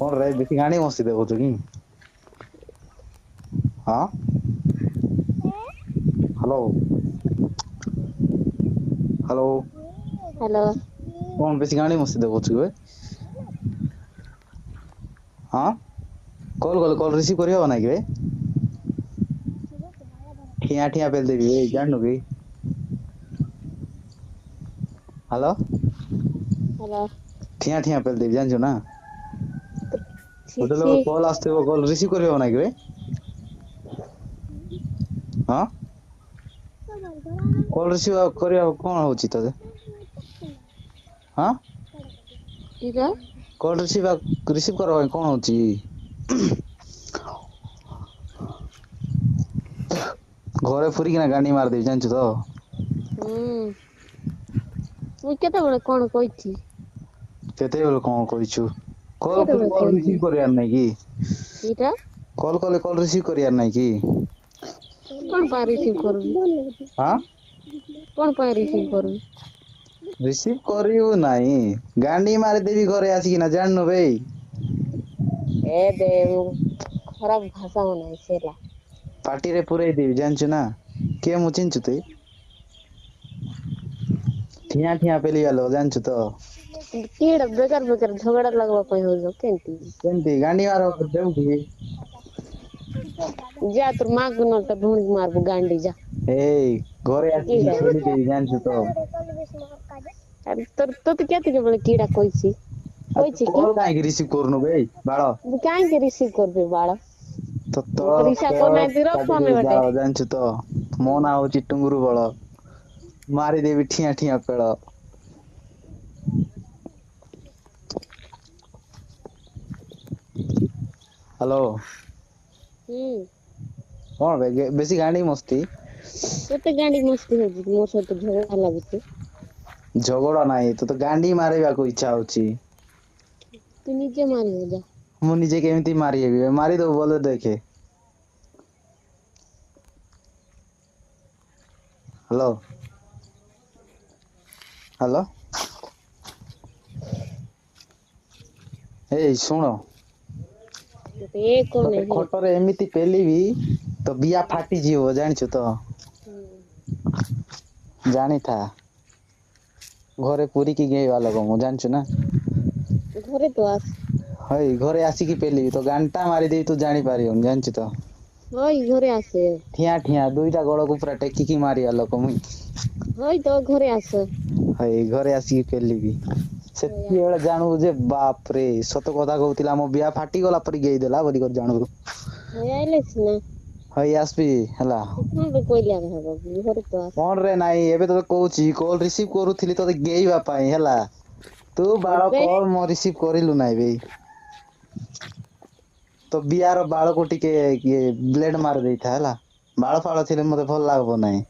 କଣ ରେ ବେଶୀ ଗାଣି ମସ୍ତି ଦେଖୁଛୁ କି? ହଁ ହ୍ୟାଲୋ ହ୍ୟାଲୋ ହ୍ୟାଲୋ। କଣ ବେଶୀ ଗାଣି ମସ୍ତି ଦେଖୁଛୁ ବେ? ହଁ କଲ୍ କଲେ କଲ୍ ରିସିଭ୍ କରିହେବ ନାଇଁ କି ବେ? ଠିଆ ଠିଆ ପେଲ ଦେବି ବେ ଜାଣିନୁ କି? Hello hello. ଠିଆ ଠିଆ ପେଲ ଦେବି ଜାଣିଛୁ ନା? ଛି ଗୋଟେ ଛି ଲୋକ କଲ୍ ଆସିଥିବ କଲ୍ ରିସିଭ୍ କରିହେବ ନାଇଁ କି ବେ? ହଁ କଲ୍ ରିସିଭ୍ କରିବାକୁ କଣ ହଉଛି ତତେ? ହଁ କିରା କଲ୍ ରିସିଭ୍ କରିବା ପାଇଁ କଣ ହଉଛି? ଘରେ ପୁରିକିନା ଗାଣ୍ଡି ମାରିଦେବି ଜାଣିଛୁ ତ? ହୁଁ ମୁଇଁ କେତେବେଳେ କଣ କହିଛି? କେତେବେଳେ କଣ କହିଛୁ କଲ୍ କଲେ କେତେବେଳେ କଲ୍ କହିଛି ରିସିଭ୍ କରିବାର ନାଇଁ କି? ଏଇଟା କଲ୍ କଲେ କଲ୍ ରିସିଭ୍ କରିବାର ନାଇଁ କି? କଣ ପାଇଁ ରିସିଭ୍ କରୁନି? ହଁ କଣ ପାଇଁ ରିସିଭ୍ କରୁନି? ରିସିଭ୍ କରିବୁ ନାହିଁ ଗାଣ୍ଡି ମାରିଦେବି ଘରେ ଆସିକିନା ଜାଣିନୁ ବେ? ଏ ବେ ଖରାପ ଭାଷା ନାହିଁ ସେଟା। ପାଟିରେ ପୁରେଇ ଦେବି ଜାଣିଛୁ ନା କିଏ ମୁଁ ଚିହ୍ନିଛୁ ତୁଇ? ଠିଆ ଠିଆ ପେଲିବା ଲୋକ ଜାଣିଛୁ ତ? କିଏଡା ବେକାର ବେକାର ଝଗଡା ଲାଗବା ପାଇଁ ହଉଛ କେମତି? କେମିତି ଗାଣ୍ଡି ମାର ଦେଉଛି କି? ଯା ତୋର ମାକୁ ନହେଲେ ତା ଭଉଣୀକୁ ମାରିବୁ ଗାଣ୍ଡି ଯା। ଏଇ ଘରେ ଆସିକି ପେଲିଦେବି ଜାଣିଛୁ ତ? ଆରେ ତୋତେ କେତିକି ବେଳେ କିଡା କହିଛି? ଆଉ ତୁ କହିଛି କି କଲ୍ କାହିଁକି ରିସିଭ୍ କରୁନୁ ବେ ବାଳ? ମୁଁ କାହିଁକି ରିସିଭ୍ କରିବି ବାଳ? ତ ମୁଁ ତ ରିସା କରୁନାହାନ୍ତି ର ଫୋନ କାଟିଦେବି ଗୋଟେ ବାଳ ଜାଣିଛୁ ତ ମୋ ନାଁ ହଉଛି ଟୁଙ୍ଗୁରୁ ବଳ ମାରିଦେବି ଠିଆ ଠିଆ ପେଳ। ହ୍ୟାଲୋ ହୁଁ କଣ ବେ ବେଶୀ ଗାଣ୍ଡି ମସ୍ତି? କେତେ ଗାଣ୍ଡି ମସ୍ତି ହଉଛି ମୋ ସହିତ ଝଗଡା ଲାଗୁଛୁ? ଝଗଡା ନାହିଁ ତୋତେ ଗାଣ୍ଡି ମାରିବାକୁ ଇଚ୍ଛା ହଉଛି। ତୁ ନିଜେ ମାରିବୁ ଯା। ମୁଁ ନିଜେ କେମିତି ମାରିହେବି ମାରିଦବୁ ବଲେ ଦେଖେ। ହ୍ୟାଲୋ ହ୍ୟାଲୋ ଏଇ ଶୁଣ ଏ କଣ ତତେ ହେ ଖଟରେ ଏମିତି ପେଲିବି ତୋ ବିଆ ଫାଟିଯିବ ଜାଣିଛୁ ତ? ଜାଣିଥା ଘରେ ପୁରୀକି ଗେଇବା ଲୋକ ମୁଁ ଜାଣିଛୁ ନା? ଘରେ ତୁ ଆସ। ହଇ ଘରେ ଆସିକି ପେଲିବି ତ ଗାଣ୍ଟା ମାରିଦେବି ତୁ ଜାଣିପାରିବୁନି ଜାଣିଛୁ ତ? ହଇ ଘରେ ଆସେ। ଠିଆ ଠିଆ ଦୁଇଟା ଗୋଡକୁ ପୁରା ଟେକିକି ମାରିବା ଲୋକ ମୁଇଁ। ହଇ ତ ଘରେ ଆସ। ହଇ ଘରେ ଆସିକି ପେଲିବି ହଇ ଆ ସେତିକି ବେଳେ ଜାଣିବୁ ଯେ ବାପ ରେ ସତ କଥା କହୁଥିଲା ମୋ ବିହା ଫାଟିଗଲା ପରି ଗେଇ ଦେଲା ବୋଲି କରି ଜାଣିବୁ। ହଇ ଆଇଲେ ସିନା ହଇ ଆସବି ହେଲା। ତୁ କଣ ବେ କହିଲେ ଆଉ ହବ ଘରେ ତ ଆସ। କଣରେ ନାଇଁ ଏବେ ତତେ କହୁଛି କଲ ରିସିଭ କରୁଥିଲି ତତେ ଗେଇବା ପାଇଁ ହେଲା। ତୁ ବାଳ ଏବେ କଲ ମୋ ରିସିଭ କରିଲୁ ନାଇଁ ବେ। ତ ବିୟାର ବାଳକୁ ଟିକେ କିଏ ବ୍ଲେଡ ମାରି ଦେଇଥା ହେଲା। ବାଳ ଫାଳ ଥିଲେ ମତେ ଭଲ ଲାଗବ ନାହିଁ।